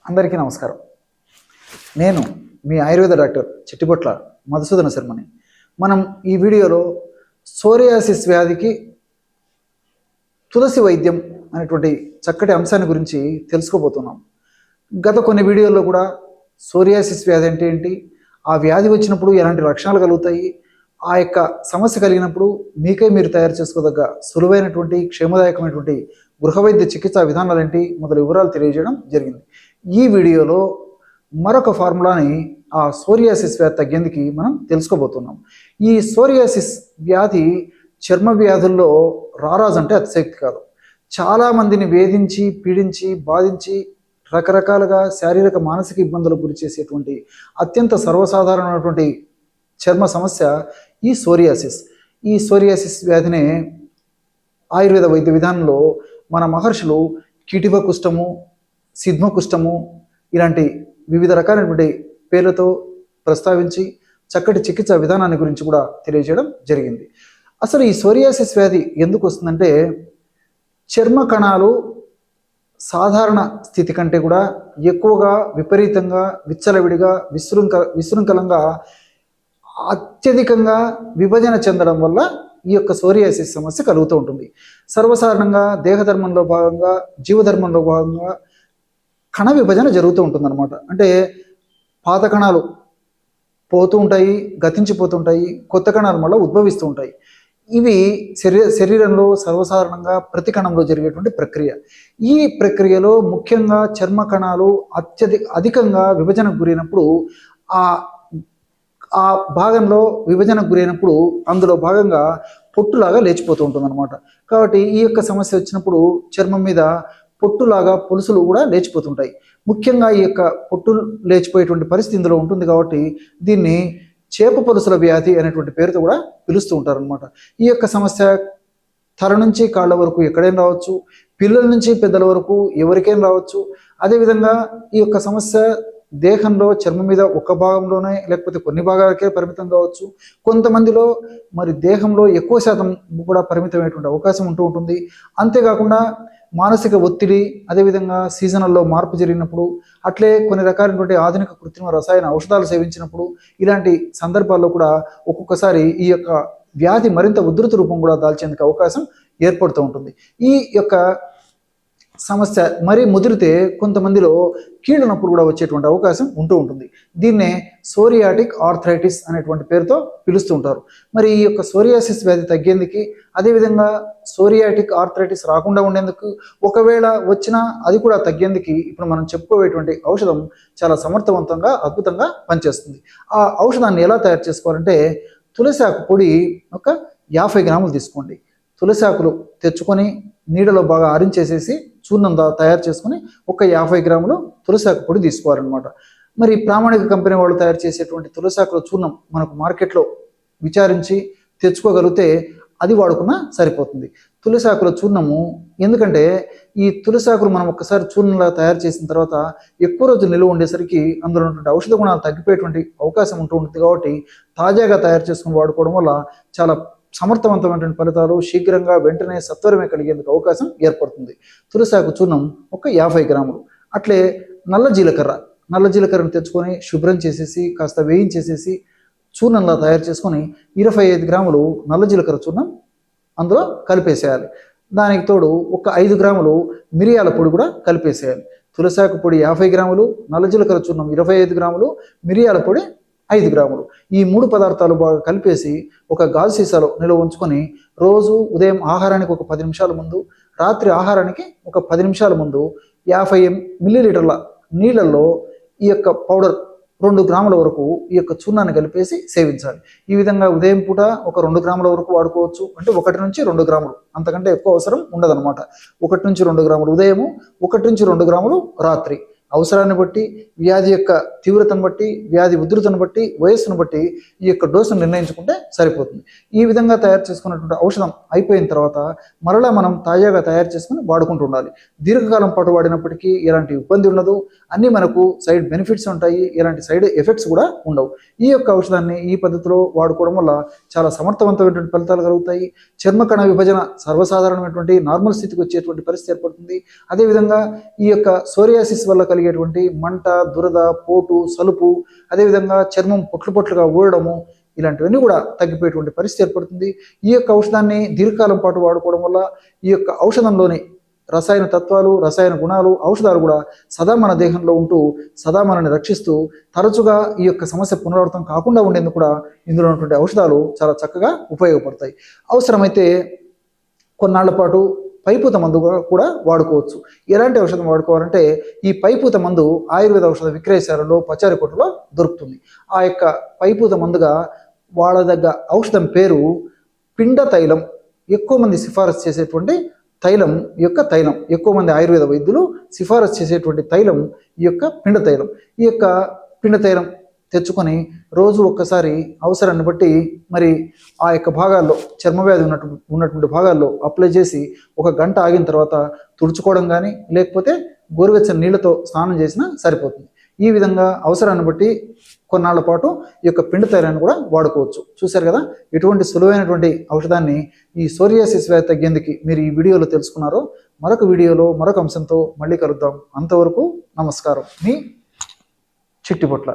అందరికీ నమస్కారం. నేను మీ ఆయుర్వేద డాక్టర్ చిట్టిబొట్ల మధుసూదన శర్మని. మనం ఈ వీడియోలో సోరియాసిస్ వ్యాధికి తులసి వైద్యం అనేటువంటి చక్కటి అంశాన్ని గురించి తెలుసుకోబోతున్నాం. గత కొన్ని వీడియోల్లో కూడా సోరియాసిస్ వ్యాధి అంటే ఏంటి, ఆ వ్యాధి వచ్చినప్పుడు ఎలాంటి లక్షణాలు కలుగుతాయి, ఆ యొక్క సమస్య కలిగినప్పుడు మీకే మీరు తయారు చేసుకోదగ్గ సులువైనటువంటి క్షేమదాయకమైనటువంటి గృహవైద్య చికిత్సా విధానాలు ఏంటి మొదలు వివరాలు తెలియజేయడం జరిగింది. ఈ వీడియోలో మరొక ఫార్ములాని ఆ సోరియాసిస్ వ్యాధి తగ్గేందుకు మనం తెలుసుకోబోతున్నాం. ఈ సోరియాసిస్ వ్యాధి చర్మ వ్యాధుల్లో రారాజు అంటే అతిశక్తి కాదు. చాలామందిని వేధించి పీడించి బాధించి రకరకాలుగా శారీరక మానసిక ఇబ్బందులకు గురి చేసేటువంటి అత్యంత సర్వసాధారణమైనటువంటి చర్మ సమస్య ఈ సోరియాసిస్. ఈ సోరియాసిస్ వ్యాధినే ఆయుర్వేద వైద్య విధానంలో మన మహర్షులు కీటివ కుష్టము, సిద్మ కుష్టము ఇలాంటి వివిధ రకాలైనటువంటి పేర్లతో ప్రస్తావించి చక్కటి చికిత్సా విధానాన్ని గురించి కూడా తెలియజేయడం జరిగింది. అసలు ఈ సోరియాసిస్ వ్యాధి ఎందుకు వస్తుందంటే, చర్మ కణాలు సాధారణ స్థితి కంటే కూడా ఎక్కువగా విపరీతంగా విచ్చలవిడిగా విశృంఖలంగా అత్యధికంగా విభజన చెందడం వల్ల ఈ యొక్క సోరియాసిస్ సమస్య కలుగుతూ ఉంటుంది. సర్వసాధారణంగా దేహధర్మంలో భాగంగా జీవధర్మంలో భాగంగా కణ విభజన జరుగుతూ ఉంటుందన్నమాట. అంటే పాత కణాలు పోతూ ఉంటాయి, గతించిపోతుంటాయి, కొత్త కణాలు మళ్ళీ ఉద్భవిస్తూ ఉంటాయి. ఇవి శరీరంలో సర్వసాధారణంగా ప్రతి కణంలో జరిగేటువంటి ప్రక్రియ. ఈ ప్రక్రియలో ముఖ్యంగా చర్మ కణాలు అధికంగా విభజనకు గురైనప్పుడు ఆ భాగంలో విభజనకు గురైనప్పుడు అందులో భాగంగా పొట్టులాగా లేచిపోతూ ఉంటుంది అనమాట. కాబట్టి ఈ యొక్క సమస్య వచ్చినప్పుడు చర్మం మీద పొట్టులాగా పొలుసులు కూడా లేచిపోతుంటాయి. ముఖ్యంగా ఈ యొక్క పొట్టు లేచిపోయేటువంటి పరిస్థితి ఇందులో ఉంటుంది. కాబట్టి దీన్ని చేప పొలుసుల వ్యాధి అనేటువంటి పేరుతో కూడా పిలుస్తూ ఉంటారు అనమాట. ఈ యొక్క సమస్య తల నుంచి కాళ్ళ వరకు ఎక్కడైనా రావచ్చు, పిల్లల నుంచి పెద్దల వరకు ఎవరికైనా రావచ్చు. అదేవిధంగా ఈ యొక్క సమస్య దేహంలో చర్మం మీద ఒక భాగంలోనే లేకపోతే కొన్ని భాగాలకే పరిమితం కావచ్చు. కొంతమందిలో మరి దేహంలో ఎక్కువ శాతం కూడా పరిమితమైనటువంటి అవకాశం ఉంటూ ఉంటుంది. అంతేకాకుండా మానసిక ఒత్తిడి, అదేవిధంగా సీజనల్లో మార్పు జరిగినప్పుడు, అట్లే కొన్ని రకాలైనటువంటి ఆధునిక కృత్రిమ రసాయన ఔషధాలు సేవించినప్పుడు, ఇలాంటి సందర్భాల్లో కూడా ఒక్కొక్కసారి ఈ యొక్క వ్యాధి మరింత ఉధృత రూపం కూడా దాల్చేందుకు అవకాశం ఏర్పడుతూ ఉంటుంది. ఈ యొక్క సమస్య మరీ ముదిరితే కొంతమందిలో కీళ్ళ నొప్పులు కూడా వచ్చేటువంటి అవకాశం ఉంటూ ఉంటుంది. దీన్నే సోరియాటిక్ ఆర్థరైటిస్ అనేటువంటి పేరుతో పిలుస్తూ ఉంటారు. మరి ఈ యొక్క సోరియాసిస్ వ్యాధి తగ్గేందుకు, అదేవిధంగా సోరియాటిక్ ఆర్థరైటిస్ రాకుండా ఉండేందుకు, ఒకవేళ వచ్చినా అది కూడా తగ్గేందుకు ఇప్పుడు మనం చెప్పుకోవేటువంటి ఔషధం చాలా సమర్థవంతంగా అద్భుతంగా పనిచేస్తుంది. ఆ ఔషధాన్ని ఎలా తయారు చేసుకోవాలంటే, తులసి ఆకు పొడి ఒక 50 గ్రాములు తీసుకోండి. తులసి ఆకులు తెచ్చుకొని నీడలో బాగా ఆరించేసేసి చూర్ణం తయారు చేసుకుని ఒక 50 గ్రాములు తులసాకు పొడి తీసుకోవాలన్నమాట. మరి ప్రామాణిక కంపెనీ వాళ్ళు తయారు చేసేటువంటి తులసాకుల చూర్ణం మనకు మార్కెట్లో విచారించి తెచ్చుకోగలిగితే అది వాడుకున్నా సరిపోతుంది. తులసాకుల చూర్ణము, ఎందుకంటే ఈ తులసాకులు మనం ఒక్కసారి చూర్ణంలా తయారు చేసిన తర్వాత ఎక్కువ రోజులు నిలువ ఉండేసరికి అందులో ఉన్నటువంటి ఔషధ గుణాలు తగ్గిపోయేటువంటి అవకాశం ఉంటూ ఉంటుంది. కాబట్టి తాజాగా తయారు చేసుకుని వాడుకోవడం వల్ల చాలా సమర్థవంతమైనటువంటి ఫలితాలు శీఘ్రంగా వెంటనే సత్వరమే కలిగేందుకు అవకాశం ఏర్పడుతుంది. తులసాకు చూర్ణం ఒక 50 గ్రాములు. అట్లే నల్ల జీలకర్రను తెచ్చుకొని శుభ్రం చేసేసి కాస్త వేయించేసేసి చూర్ణంలా తయారు చేసుకొని 25 గ్రాములు నల్ల జీలకర్ర చూర్ణం అందులో కలిపేసేయాలి. దానికి తోడు ఒక 5 గ్రాములు మిరియాల పొడి కూడా కలిపేసేయాలి. తులసాకు పొడి 50 గ్రాములు, నల్ల జీలకర్ర చూర్ణం 25 గ్రాములు, మిరియాల పొడి 5 గ్రాములు. ఈ 3 పదార్థాలు బాగా కలిపేసి ఒక గాజు సీసాలో నిల్వ ఉంచుకొని రోజు ఉదయం ఆహారానికి ఒక 10 నిమిషాల ముందు, రాత్రి ఆహారానికి ఒక 10 నిమిషాల ముందు 50 మిల్లీలీటర్ల నీళ్ళల్లో ఈ యొక్క పౌడర్ 2 గ్రాముల వరకు ఈ యొక్క చూర్ణాన్ని కలిపేసి సేవించాలి. ఈ విధంగా ఉదయం పూట ఒక 2 గ్రాముల వరకు వాడుకోవచ్చు. అంటే 1 నుంచి 2 గ్రాములు, అంతకంటే ఎక్కువ అవసరం ఉండదన్నమాట. 1 నుంచి 2 గ్రాములు ఉదయము, 1 నుంచి 2 గ్రాములు రాత్రి. అవసరాన్ని బట్టి, వ్యాధి యొక్క తీవ్రతను బట్టి, వ్యాధి ఉధృతను బట్టి, వయస్సును బట్టి ఈ యొక్క డోసును నిర్ణయించుకుంటే సరిపోతుంది. ఈ విధంగా తయారు చేసుకున్నటువంటి ఔషధం అయిపోయిన తర్వాత మరలా మనం తాజాగా తయారు చేసుకుని వాడుకుంటూ ఉండాలి. దీర్ఘకాలం పాటు వాడినప్పటికీ ఎలాంటి ఇబ్బంది ఉండదు, అన్నీ మనకు సైడ్ బెనిఫిట్స్ ఉంటాయి, ఎలాంటి సైడ్ ఎఫెక్ట్స్ కూడా ఉండవు. ఈ యొక్క ఔషధాన్ని ఈ పద్ధతిలో వాడుకోవడం వల్ల చాలా సమర్థవంతమైనటువంటి ఫలితాలు కలుగుతాయి. చర్మకణ విభజన సర్వసాధారణమైనటువంటి నార్మల్ స్థితికి వచ్చేటువంటి పరిస్థితి ఏర్పడుతుంది. అదేవిధంగా ఈ యొక్క సోరియాసిస్ వల్ల కలిగేటువంటి మంట, దురద, పోటు, సలుపు, అదేవిధంగా చర్మం పొట్లు పొట్లుగా ఊడడము, ఇలాంటివన్నీ కూడా తగ్గిపోయేటువంటి పరిస్థితి ఏర్పడుతుంది. ఈ యొక్క ఔషధాన్ని దీర్ఘకాలం పాటు వాడుకోవడం వల్ల ఈ యొక్క ఔషధంలోని రసాయన తత్వాలు, రసాయన గుణాలు, ఔషధాలు కూడా సదా మన దేహంలో ఉంటూ సదా మనల్ని రక్షిస్తూ తరచుగా ఈ యొక్క సమస్య పునరావృతం కాకుండా ఉండేందుకు కూడా ఇందులో ఉన్నటువంటి ఔషధాలు చాలా చక్కగా ఉపయోగపడతాయి. అవసరమైతే కొన్నాళ్ల పాటు పైపూత మందుగా కూడా వాడుకోవచ్చు. ఎలాంటి ఔషధం వాడుకోవాలంటే ఈ పైపూత మందు ఆయుర్వేద ఔషధ విక్రయశాలలో, పచారీ కొట్టులో దొరుకుతుంది. ఆ యొక్క పైపూత మందుగా వాడదగ్గ ఔషధం పేరు పిండ తైలం. ఎక్కువ మంది సిఫారసు చేసేటువంటి తైలం ఈ యొక్క తైలం, ఎక్కువ మంది ఆయుర్వేద వైద్యులు సిఫారసు చేసేటువంటి తైలం ఈ యొక్క పిండ తైలం. ఈ యొక్క పిండ తైలం తెచ్చుకొని రోజు ఒక్కసారి అవసరాన్ని బట్టి మరి ఆ యొక్క భాగాల్లో, చర్మవ్యాధి ఉన్నటువంటి భాగాల్లో అప్లై చేసి 1 గంట ఆగిన తర్వాత తుడుచుకోవడం కానీ, లేకపోతే గోరువెచ్చని నీళ్ళతో స్నానం చేసినా సరిపోతుంది. ఈ విధంగా అవసరాన్ని బట్టి కొన్నాళ్ల పాటు ఈ యొక్క పిండి తైలాన్ని కూడా వాడుకోవచ్చు. చూశారు కదా ఎటువంటి సులువైనటువంటి ఔషధాన్ని ఈ సోరియాసిస్ వ్యాధి తగ్గేందుకు మీరు ఈ వీడియోలో తెలుసుకున్నారో. మరొక వీడియోలో మరొక అంశంతో మళ్ళీ కలుద్దాం. అంతవరకు నమస్కారం. మీ చిట్టిపొట్ల.